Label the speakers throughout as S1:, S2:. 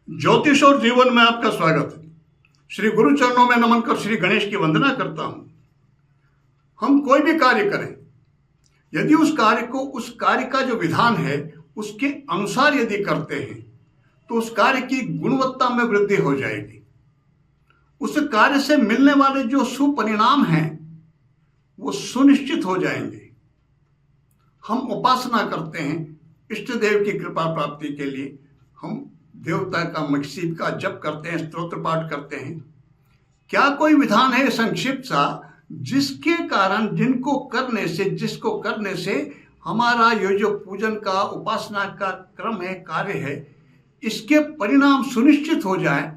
S1: ज्योतिष और जीवन में आपका स्वागत है। श्री गुरु चरणों में नमन कर श्री गणेश की वंदना करता हूं। हम कोई भी कार्य करें, यदि उस कार्य का जो विधान है उसके अनुसार यदि करते हैं तो उस कार्य की गुणवत्ता में वृद्धि हो जाएगी। उस कार्य से मिलने वाले जो शुभ परिणाम हैं वो सुनिश्चित हो जाएंगे। हम उपासना करते हैं इष्ट देव की कृपा प्राप्ति के लिए, हम देवता का मकसीद का जप करते हैं, स्तोत्र पाठ करते हैं। क्या कोई विधान है संक्षिप्त सा जिसके कारण जिसको करने से हमारा ये जो पूजन का उपासना का क्रम है, कार्य है, इसके परिणाम सुनिश्चित हो जाए,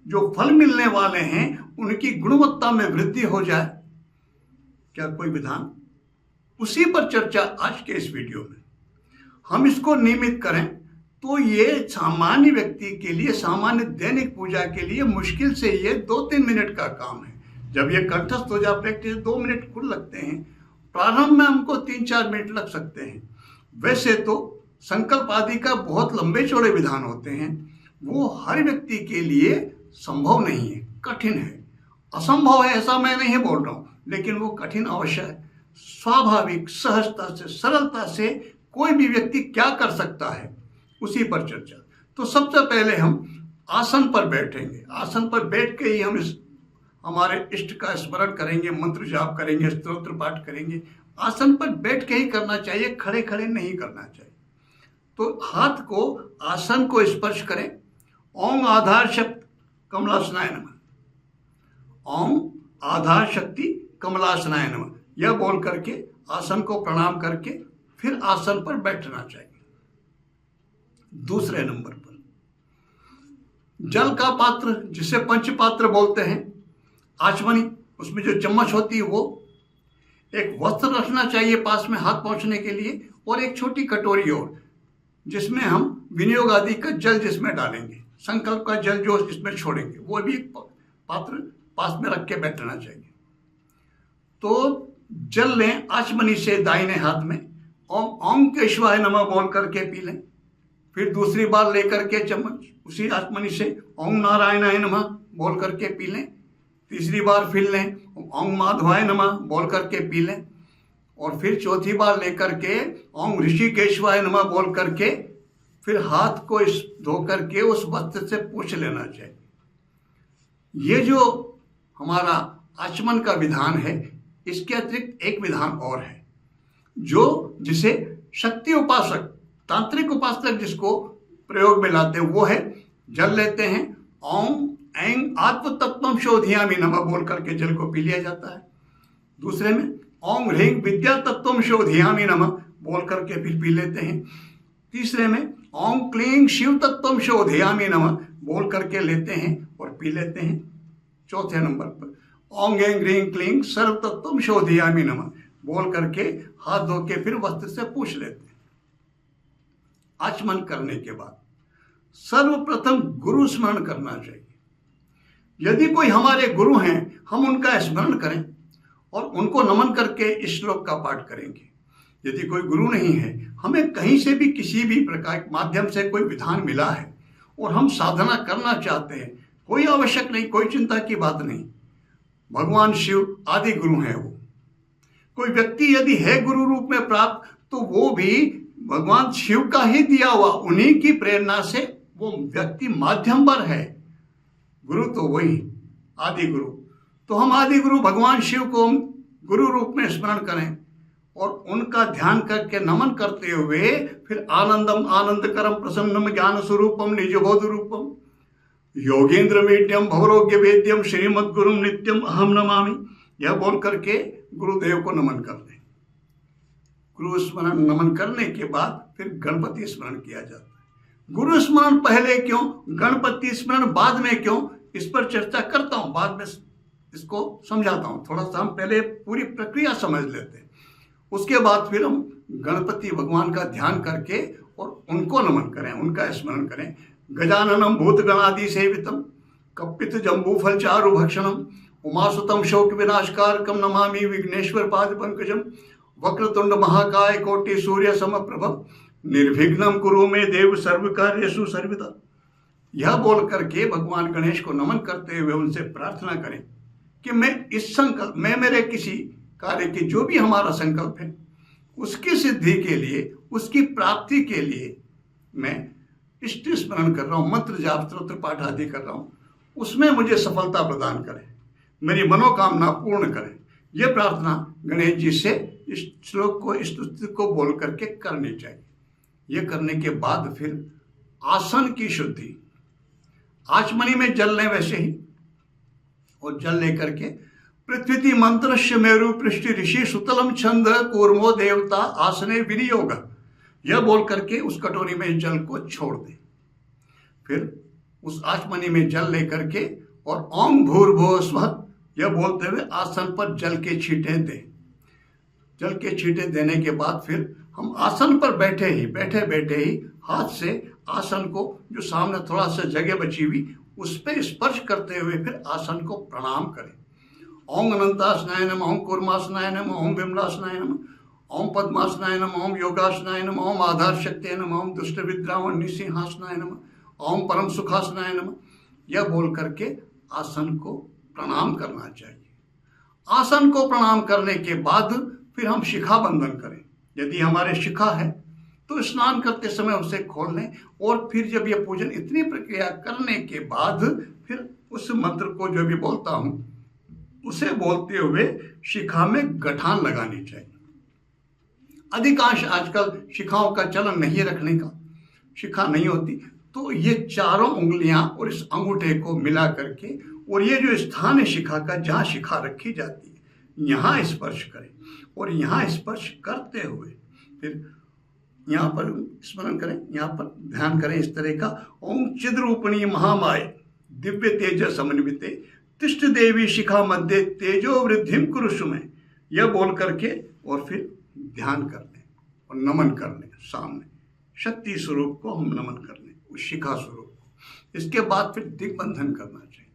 S1: जो फल मिलने वाले हैं उनकी गुणवत्ता में वृद्धि हो जाए? क्या कोई विधान? उसी पर चर्चा आज के इस वीडियो में। हम इसको नियमित करें तो ये सामान्य व्यक्ति के लिए, सामान्य दैनिक पूजा के लिए मुश्किल से ये 2-3 मिनट का काम है। जब ये कंठस्थ हो जाए, प्रैक्टिस 2 मिनट कुल लगते हैं, प्रारंभ में हमको 3-4 मिनट लग सकते हैं। वैसे तो संकल्प आदि का बहुत लंबे चौड़े विधान होते हैं, वो हर व्यक्ति के लिए संभव नहीं है, कठिन है। असंभव है ऐसा मैं नहीं बोल रहा हूँ, लेकिन वो कठिन अवश्य है। स्वाभाविक सहजता से, सरलता से कोई भी व्यक्ति क्या कर सकता है, उसी पर चर्चा। तो सबसे पहले हम आसन पर बैठेंगे। आसन पर बैठ के ही हम हमारे इष्ट का स्मरण करेंगे, मंत्र जाप करेंगे, स्तोत्र पाठ करेंगे। आसन पर बैठ के ही करना चाहिए, खड़े खड़े नहीं करना चाहिए। तो हाथ को, आसन को स्पर्श करें। ओम आधार शक्ति कमलासनाय नमः, ओम आधार शक्ति कमलासनाय नमः, यह बोल करके आसन को प्रणाम करके फिर आसन पर बैठना चाहिए। दूसरे नंबर पर जल का पात्र, जिसे पंचपात्र बोलते हैं, आचमनी, उसमें जो चम्मच होती है वो, एक वस्त्र रखना चाहिए पास में हाथ पहुंचने के लिए, और एक छोटी कटोरी और, जिसमें हम विनियोग आदि का जल जिसमें डालेंगे, संकल्प का जल जो इसमें छोड़ेंगे, वो भी एक पात्र पास में रख के बैठना चाहिए। तो जल लें आचमनी से दाहिने हाथ में, ओम केशवाय नमः बोल करके पी लें। फिर दूसरी बार लेकर के चम्मच उसी आचमनी से ओम नारायणाय नमः बोल करके पी लें। तीसरी बार फिर लें, ओम माधवाय नमः बोल करके पी लें। और फिर चौथी बार लेकर के ओम ऋषिकेशवाय नमः बोल करके फिर हाथ को धो करके उस वस्त्र से पोंछ लेना चाहिए। ये जो हमारा आचमन का विधान है, इसके अतिरिक्त एक विधान और है, जिसे शक्ति उपासक, तांत्रिक उपासक जिसको प्रयोग में लाते हैं, वो है जल लेते हैं, ओम ऐं आत्म तत्वम शोधयामि नमः बोल करके जल को पी लिया जाता है। दूसरे में ओम ह्रीं विद्या तत्वम शोधयामि नमः बोल करके फिर पी लेते हैं। तीसरे में ओम क्लीं शिव तत्वम शोधयामि नमः बोल करके लेते हैं और पी लेते हैं। चौथे नंबर पर ओम ऐं ह्रीं क्लीं सर्व तत्वम शोधयामि नमः बोल करके हाथ धो के फिर वस्त्र से पूछ लेते हैं। आचमन करने के बाद सर्वप्रथम गुरु स्मरण करना चाहिए। यदि कोई हमारे गुरु हैं, हम उनका स्मरण करें और उनको नमन करके इस श्लोक का पाठ करेंगे। यदि कोई गुरु नहीं है, हमें कहीं से भी किसी भी प्रकार के माध्यम से कोई विधान मिला है और हम साधना करना चाहते हैं, कोई आवश्यक नहीं, कोई चिंता की बात नहीं। भगवान शिव आदि गुरु हैं। वो कोई व्यक्ति यदि है गुरु रूप में प्राप्त, तो वो भी भगवान शिव का ही दिया हुआ, उन्हीं की प्रेरणा से वो व्यक्ति माध्यम पर है। गुरु तो वही आदि गुरु। तो हम आदि गुरु भगवान शिव को गुरु रूप में स्मरण करें और उनका ध्यान करके नमन करते हुए फिर आनंदम आनंदकरम प्रसन्नम ज्ञान स्वरूपम निजबोध रूपम योगेंद्र मीड्यम भवरोग्य वेद्यम श्रीमद गुरु नित्यम अहम नमामि, यह बोल करके गुरुदेव को नमन कर दें। गुरु स्मरण नमन करने के बाद फिर गणपति स्मरण किया जाता है। गुरु स्मरण पहले क्यों, गणपति स्मरण बाद में क्यों, इस पर चर्चा करता हूं, बाद में इसको समझाता हूं। थोड़ा सा हम पहले पूरी प्रक्रिया समझ लेते हैं, उसके बाद फिर हम गणपति भगवान का ध्यान करके और उनको नमन करें, उनका स्मरण करें। गजाननम भूत गणादि सेवितम कपित जम्बू फल चारु भक्षणम उमासुतम शोक विनाशकारकम नमामि विघ्नेश्वर पाद पंकजम वक्रतुंड महाकाय कोटि सूर्य समप्रभ निर्विघ्नं कुरु मे देव सर्व कार्येषु सर्वदा। यह बोल करके भगवान गणेश को नमन करते हुए उनसे प्रार्थना करें कि मैं मेरे किसी कार्य की जो भी हमारा संकल्प है उसकी सिद्धि के लिए, उसकी प्राप्ति के लिए मैं इष्ट स्मरण कर रहा हूँ, मंत्र जाप स्तोत्र पाठ आदि कर रहा हूँ, उसमें मुझे सफलता प्रदान करें, मेरी मनोकामना पूर्ण करें। यह प्रार्थना गणेश जी से इस श्लोक को, इस स्तुति को बोल करके करनी चाहिए। यह करने के बाद फिर आसन की शुद्धि, आचमनी में जल लें वैसे ही, और जल लेकर के पृथ्वी मंत्रस्य मेरु पृष्ठि ऋषि सुतलम छंद कूर्मो देवता आसने विनियोग, यह बोल करके उस कटोरी में जल को छोड़ दें। फिर उस आचमनी में जल लेकर के और ओम भूर्भुवः स्वः यह बोलते हुए आसन पर जल के छींटे दें। जल के छींटे देने के बाद फिर हम आसन पर बैठे ही हाथ से आसन को, जो सामने थोड़ा सा जगह बची हुई, उस पर स्पर्श करते हुए फिर आसन को प्रणाम करें। ओम अनंतासनाय नमः, ओम कूर्मासनाय नमः, ओम विमलासनाय नमः, ओम पद्मासनाय नमः, ओम योगासनाय नमः, ओम आधार शक्ति नमः, ओम दुष्ट विद्रावण निसिंहासनाय नमः, ओम परम सुखासनाय नमः, यह बोल करके आसन को प्रणाम करना चाहिए। आसन को प्रणाम करने के बाद फिर हम शिखा बंधन करें। यदि हमारे शिखा है तो स्नान करते समय उसे खोल लें, और फिर जब यह पूजन इतनी प्रक्रिया करने के बाद फिर उस मंत्र को जो भी बोलता हूं उसे बोलते हुए शिखा में गठान लगानी चाहिए। अधिकांश आजकल शिखाओं का चलन नहीं रखने का, शिखा नहीं होती, तो ये चारों उंगलियां और इस अंगूठे को मिला करके, और ये जो स्थान है शिखा का जहाँ शिखा रखी जाती है यहाँ स्पर्श करें, और यहाँ स्पर्श करते हुए फिर यहाँ पर स्मरण करें, यहाँ पर ध्यान करें इस तरह का, ओम चिद्रूपिणी महामाय दिव्य तेज समन्विते तिष्ठ देवी शिखा मध्य तेजो वृद्धिम कुरुषु में, यह बोल करके और फिर ध्यान कर लें और नमन कर लें। सामने शक्ति स्वरूप को हम नमन कर लें, उस शिखा स्वरूप को। इसके बाद फिर दिग्बंधन करना चाहिए।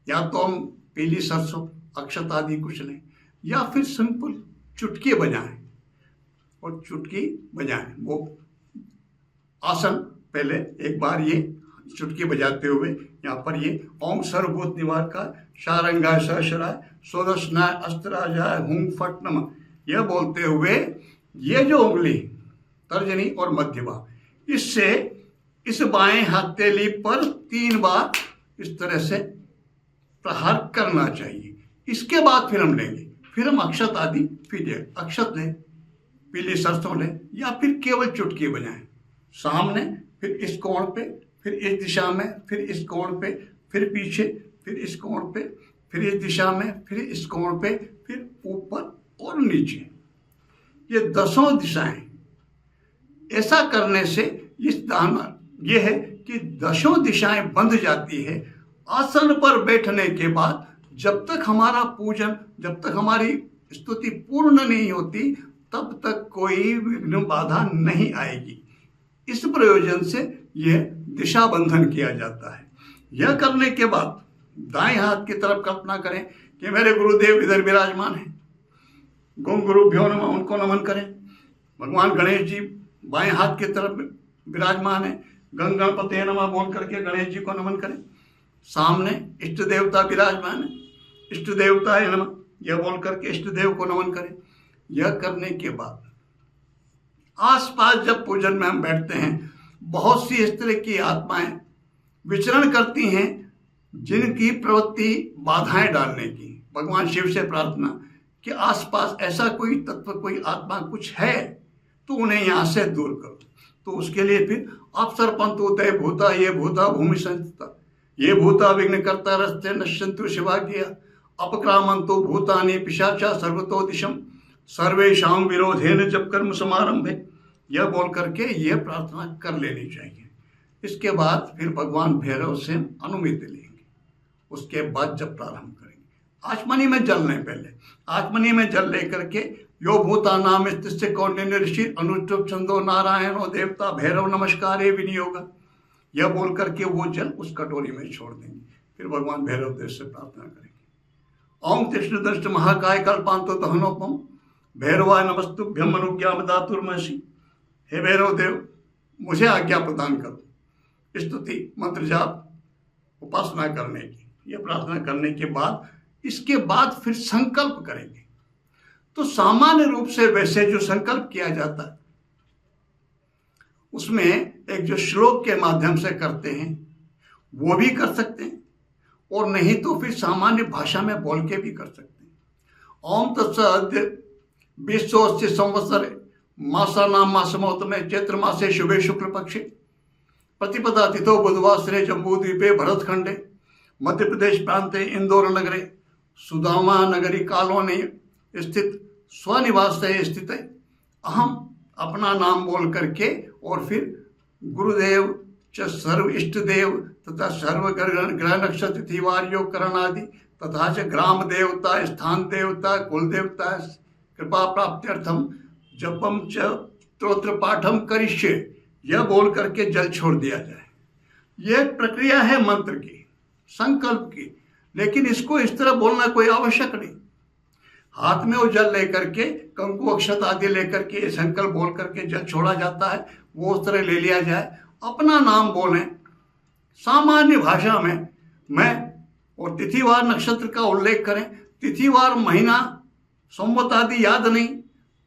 S1: या तो हम पीली सरसों, अक्षत आदि कुछ लें, या फिर सिंपल चुटकी बजाएं, और चुटकी बजाएं। वो आसन पहले एक बार ये चुटकी बजाते हुए यहाँ पर ये ओम सर्वभूत निवारकाय शारंगाय सहस्राय सोदशनाय अस्त्राजाय हुं फट नमः, यह बोलते हुए ये जो उंगली तर्जनी और मध्यमा, इससे इस बाएं हथेली पर 3 बार इस तरह से प्रहार करना चाहिए। इसके बाद फिर हम लेंगे, फिर हम अक्षत आदि, फिर अक्षत लें, पीली सरसों लें, या फिर केवल चुटकी बजाएं। सामने, फिर इस कोण पे, फिर इस दिशा में, फिर इस कोण पे, फिर पीछे, फिर इस कोण पे, फिर इस दिशा में, फिर इस कोण पे, फिर ऊपर और नीचे, ये 10 दिशाएं। ऐसा करने से इस दाना ये है कि 10 दिशाएं बंध जाती है। आसन पर बैठने के बाद जब तक हमारा पूजन, जब तक हमारी स्तुति पूर्ण नहीं होती, तब तक कोई विघ्न बाधा नहीं आएगी। इस प्रयोजन से यह दिशा बंधन किया जाता है। यह करने के बाद दाएं हाथ की तरफ कल्पना करें कि मेरे गुरुदेव इधर विराजमान हैं। गुम गुरुभ्यो नमः, उनको नमन करें। भगवान गणेश जी बाएं हाथ की तरफ विराजमान है। गं गणपते नमः बोल करके गणेश जी को नमन करें। सामने इष्ट देवता विराजमान है, इष्ट देवता है नमः, यह बोल करके इष्ट देव को नमन करें। यह करने के बाद आसपास जब पूजन में हम बैठते हैं, बहुत सी इस तरह की आत्माएं विचरण करती हैं जिनकी प्रवृत्ति बाधाएं डालने की। भगवान शिव से प्रार्थना कि आसपास ऐसा कोई तत्व, कोई आत्मा कुछ है तो उन्हें यहाँ से दूर करो। तो उसके लिए फिर अप्सरपंत उदय भूता ये भूता भूमि संस्था ये भूता विघ्न करता रस्ते नश्यंतु शिवाज्ञया अपक्रामंतो भूतानि पिशाचा सर्वतो दिशम सर्वेशाम विरोधेन जब कर्म समारंभे, यह बोल करके यह प्रार्थना कर लेनी चाहिए। इसके बाद फिर भगवान भैरव से अनुमति लेंगे। उसके बाद जब प्रारंभ करेंगे, आचमनी में जल लें। पहले आचमनी में जल लेकर के यो भूता नाम स्थित कौंडिन्य ऋषि अनुष्टुप छंदो नारायणो देवता भैरव नमस्कारे विनियोग, यह बोल करके वो जल उस कटोरी में छोड़ देंगे। फिर भगवान भैरव देव से प्रार्थना करेंगे। ओम कृष्ण दृष्ट महाकाय कल्पांतो दहनोपम भैरवाय नमस्तुभ्यम अनुज्ञा दातुर्मसि, हे भैरव देव मुझे आज्ञा प्रदान करो स्तुति मंत्र जाप उपासना करने की, यह प्रार्थना करने के बाद इसके बाद फिर संकल्प करेंगे। तो सामान्य रूप से वैसे जो संकल्प किया जाता है उसमें एक जो श्लोक के माध्यम से करते हैं वो भी कर सकते हैं, और नहीं तो फिर सामान्य भाषा में बोल के भी कर सकते हैं। ओम तत्सद्य 2080 संवत्सरे मासानाम मासमोत्तमे चैत्र मासे शुभे शुक्ल पक्षे प्रतिपदा तिथौ बुधवासरे जम्बूद्वीपे भरतखंडे मध्य प्रदेश प्रांते इंदौर नगरे सुदामा नगरी कॉलोनी स्थित स्वनिवास स्थित है। अहम अपना नाम बोल करके और फिर गुरुदेव च सर्व इष्ट देव तथा सर्व ग्रह नक्षत्र तिथिवार योग करण आदि तथा च ग्राम देवता स्थान देवता कुल देवता कृपा प्राप्त्यर्थम जपम च स्तोत्र पाठम करिष्ये, यह बोल करके जल छोड़ दिया जाए। यह प्रक्रिया है मंत्र की, संकल्प की, लेकिन इसको इस तरह बोलना कोई आवश्यक नहीं। हाथ में वो जल लेकर के कंकु अक्षत आदि लेकर के संकल्प बोल करके जल छोड़ा जाता है, वो उस तरह ले लिया जाए। अपना नाम बोलें सामान्य भाषा में, मैं और तिथिवार नक्षत्र का उल्लेख करें। तिथिवार महीना संवत आदि याद नहीं,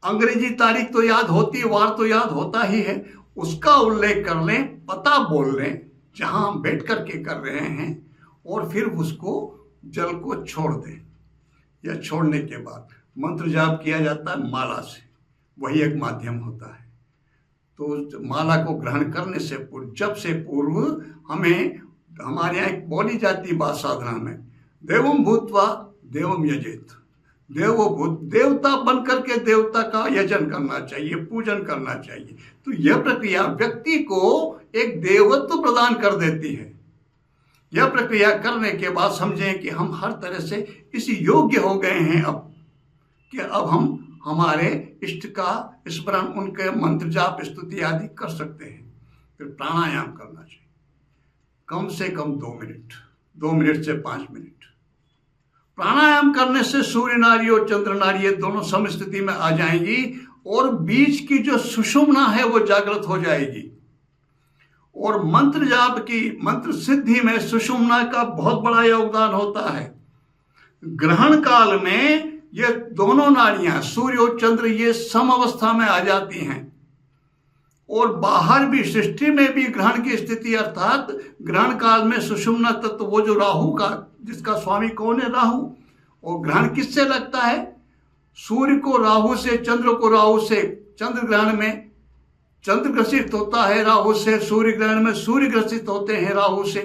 S1: अंग्रेजी तारीख तो याद होती है, वार तो याद होता ही है, उसका उल्लेख कर लें, पता बोल लें जहां हम बैठ करके कर रहे हैं, और फिर उसको जल को छोड़ दें। यह छोड़ने के बाद मंत्र जाप किया जाता है माला से, वही एक माध्यम होता है। तो माला को ग्रहण करने से पूर्व, जब से पूर्व हमें, हमारे यहाँ एक बोली जाती बात साधना में, देवम भूत्वा देवम यजेत, देवभूत देवता बन करके देवता का यजन करना चाहिए, पूजन करना चाहिए। तो यह प्रक्रिया व्यक्ति को एक देवत्व प्रदान कर देती है। यह प्रक्रिया करने के बाद समझें कि हम हर तरह से इस योग्य हो गए हैं अब, कि अब हम हमारे इष्ट का स्मरण, उनके मंत्र जाप स्तुति आदि कर सकते हैं। फिर प्राणायाम करना चाहिए, कम से कम 2 मिनट, 2 मिनट से 5 मिनट। प्राणायाम करने से सूर्य नाड़ी और चंद्र नाड़ी दोनों समस्थिति में आ जाएंगी, और बीच की जो सुषुम्ना है वो जागृत हो जाएगी। और मंत्र जाप की, मंत्र सिद्धि में सुषुम्ना का बहुत बड़ा योगदान होता है। ग्रहण काल में ये दोनों नाड़ियां, सूर्य और चंद्र, ये सम अवस्था में आ जाती हैं। और बाहर भी, सृष्टि में भी ग्रहण की स्थिति, अर्थात ग्रहण काल में सुषुम्ना तत्व, वो जो राहु का, जिसका स्वामी कौन है, राहु, और ग्रहण किससे लगता है, सूर्य को राहु से, चंद्र को राहु से। चंद्र ग्रहण में चंद्र ग्रसित होता है राहु से, सूर्य ग्रहण में सूर्य ग्रसित होते हैं राहु से।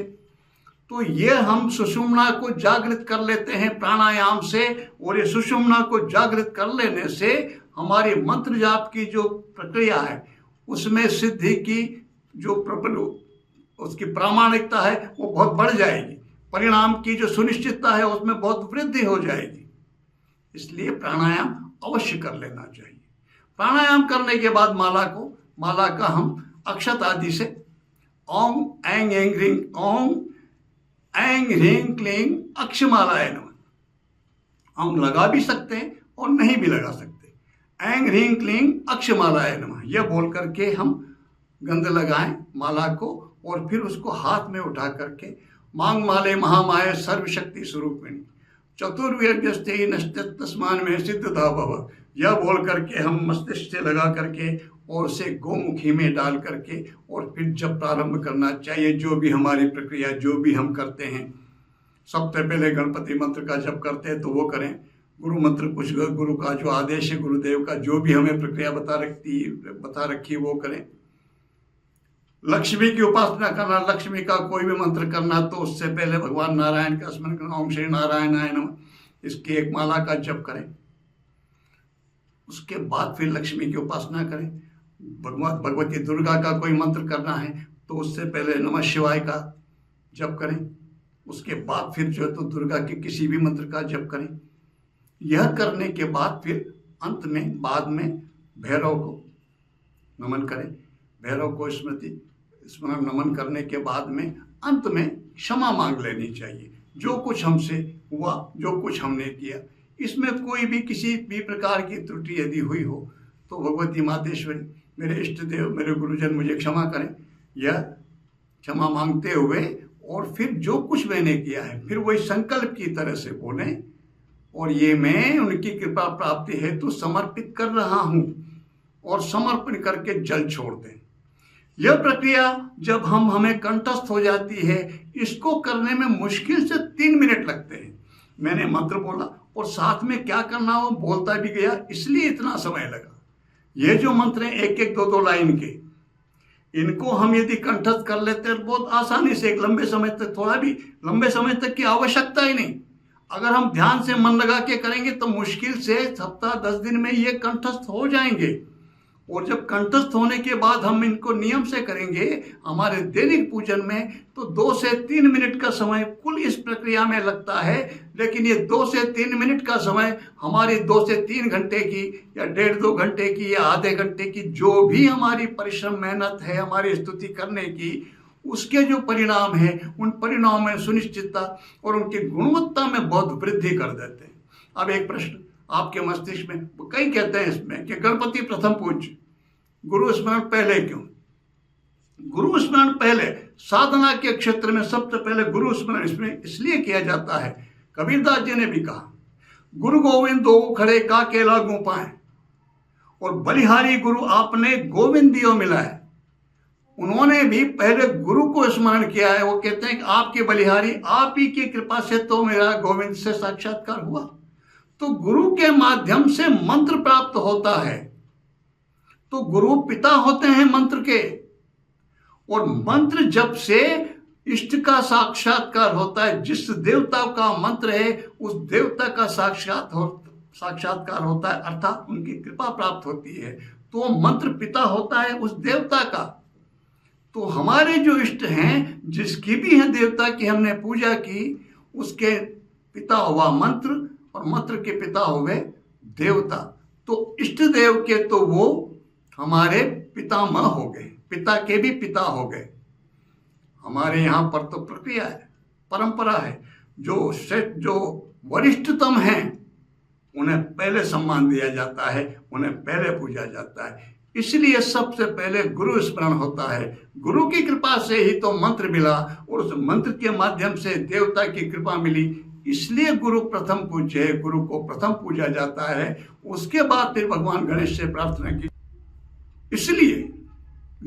S1: तो ये हम सुषुम्ना को जागृत कर लेते हैं प्राणायाम से, और ये सुषुम्ना को जागृत कर लेने से हमारी मंत्र जाप की जो प्रक्रिया है उसमें सिद्धि की जो उसकी प्रामाणिकता है वो बहुत बढ़ जाएगी, परिणाम की जो सुनिश्चितता है उसमें बहुत वृद्धि हो जाएगी। इसलिए प्राणायाम अवश्य कर लेना चाहिए। प्राणायाम करने के बाद माला का हम अक्षत आदि से ओम ऐंग ऐंग ह्रीं, ओम ऐंग ह्रीं क्लीं अक्षमालाय नमः, हम लगा भी सकते हैं और नहीं भी लगा सकते। ऐंग ह्रीं क्लीं अक्षमालाय नमः, यह बोल करके हम गंध लगाएं माला को, और फिर उसको हाथ में उठा करके मांग माले महामाय सर्वशक्ति स्वरूपिणी चतुर्वेद्यस्ते नष्टस्मान में सिद्धता भव, यह बोल करके हम मस्तिष्क से लगा करके और उसे गोमुखी में डाल करके, और फिर जब प्रारंभ करना चाहिए, जो भी हमारी प्रक्रिया, जो भी हम करते हैं, सबसे पहले गणपति मंत्र का जप करते हैं तो वो करें। गुरु मंत्र, कुछ गुरु का जो आदेश है, गुरुदेव का जो भी हमें प्रक्रिया बता रखी वो करें। लक्ष्मी की उपासना करना, लक्ष्मी का कोई भी मंत्र करना, तो उससे पहले भगवान नारायण का स्मरण करना, ओम श्री नारायणाय नमः, इसकी एक माला का जप करें। उसके बाद फिर लक्ष्मी की उपासना करें। भगवती दुर्गा का कोई मंत्र करना है तो उससे पहले नमः शिवाय का जप करें। उसके बाद फिर जो है तो दुर्गा के किसी भी मंत्र का जप करें। यह करने के बाद फिर अंत में, बाद में भैरव को नमन करें। भैरव को स्मरण नमन करने के बाद में अंत में क्षमा मांग लेनी चाहिए, जो कुछ हमसे हुआ, जो कुछ हमने किया, इसमें कोई भी किसी भी प्रकार की त्रुटि यदि हुई हो तो भगवती मातेश्वरी, मेरे इष्ट देव, मेरे गुरुजन मुझे क्षमा करें। यह क्षमा मांगते हुए और फिर जो कुछ मैंने किया है फिर वही संकल्प की तरह से बोलें, और ये मैं उनकी कृपा प्राप्ति हेतु समर्पित कर रहा हूं, और समर्पण करके जल छोड़ दें। यह प्रक्रिया जब हमें कंठस्थ हो जाती है, इसको करने में मुश्किल से 3 मिनट लगते हैं। मैंने मंत्र बोला और साथ में क्या करना हो बोलता भी गया, इसलिए इतना समय लगा। ये जो मंत्र हैं 1-1, 2-2 लाइन के, इनको हम यदि कंठस्थ कर लेते हैं बहुत आसानी से, एक लंबे समय तक, थोड़ा भी लंबे समय तक की आवश्यकता ही नहीं। अगर हम ध्यान से मन लगा के करेंगे तो मुश्किल से हफ्ता 10 दिन में ये कंठस्थ हो जाएंगे। और जब कंठस्थ होने के बाद हम इनको नियम से करेंगे हमारे दैनिक पूजन में, तो 2 से 3 मिनट का समय कुल इस प्रक्रिया में लगता है। लेकिन ये 2 से 3 मिनट का समय हमारी 2 से 3 घंटे की या 1.5-2 घंटे की या आधे घंटे की जो भी हमारी परिश्रम मेहनत है हमारी स्तुति करने की, उसके जो परिणाम हैं उन परिणामों में सुनिश्चितता और उनकी गुणवत्ता में बहुत वृद्धि कर देते हैं। अब एक प्रश्न आपके मस्तिष्क में, कई कहते हैं इसमें कि गणपति प्रथम पूज्य, गुरु स्मरण पहले क्यों? गुरु स्मरण पहले, साधना के क्षेत्र में सबसे पहले गुरु स्मरण इसमें इसलिए किया जाता है। कबीरदास जी ने भी कहा, गुरु गोविंद दो खड़े का केला गूं पाए, और बलिहारी गुरु आपने गोविंद दियो मिलाए। उन्होंने भी पहले गुरु को स्मरण किया है। वो कहते हैं कि आपके बलिहारी, आप ही की कृपा से तो मेरा गोविंद से साक्षात्कार हुआ। तो गुरु के माध्यम से मंत्र प्राप्त होता है। तो गुरु पिता होते हैं मंत्र के, और मंत्र जप से इष्ट का साक्षात्कार होता है। जिस देवता का मंत्र है उस देवता का साक्षात्कार होता है, अर्थात उनकी कृपा प्राप्त होती है। तो मंत्र पिता होता है उस देवता का। तो हमारे जो इष्ट हैं, जिसकी भी है देवता की हमने पूजा की, उसके पिता हुआ मंत्र और मंत्र के पिता हुए देवता। तो इष्ट देव के तो वो हमारे पितामह हो गए, पिता के भी पिता हो गए। हमारे यहाँ पर तो प्रक्रिया है, परंपरा है, जो वरिष्ठतम हैं उन्हें पहले सम्मान दिया जाता है, उन्हें पहले पूजा जाता है। इसलिए सबसे पहले गुरु स्मरण होता है। गुरु की कृपा से ही तो मंत्र मिला, और उस मंत्र के माध्यम से देवता की कृपा मिली। इसलिए गुरु प्रथम पूज्य है, गुरु को प्रथम पूजा जाता है। उसके बाद फिर भगवान गणेश से प्रार्थना की। इसलिए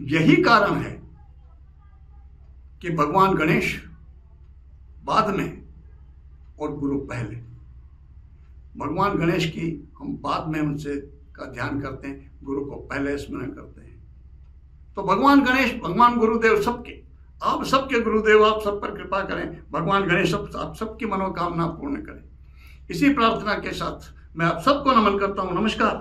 S1: यही कारण है कि भगवान गणेश बाद में और गुरु पहले। भगवान गणेश की हम बाद में उनसे का ध्यान करते हैं, गुरु को पहले स्मरण करते हैं। तो भगवान गणेश, भगवान गुरुदेव सबके, आप सबके गुरुदेव आप सब पर कृपा करें। भगवान गणेश आप सबकी मनोकामना पूर्ण करें। इसी प्रार्थना के साथ मैं आप सबको नमन करता हूँ। नमस्कार।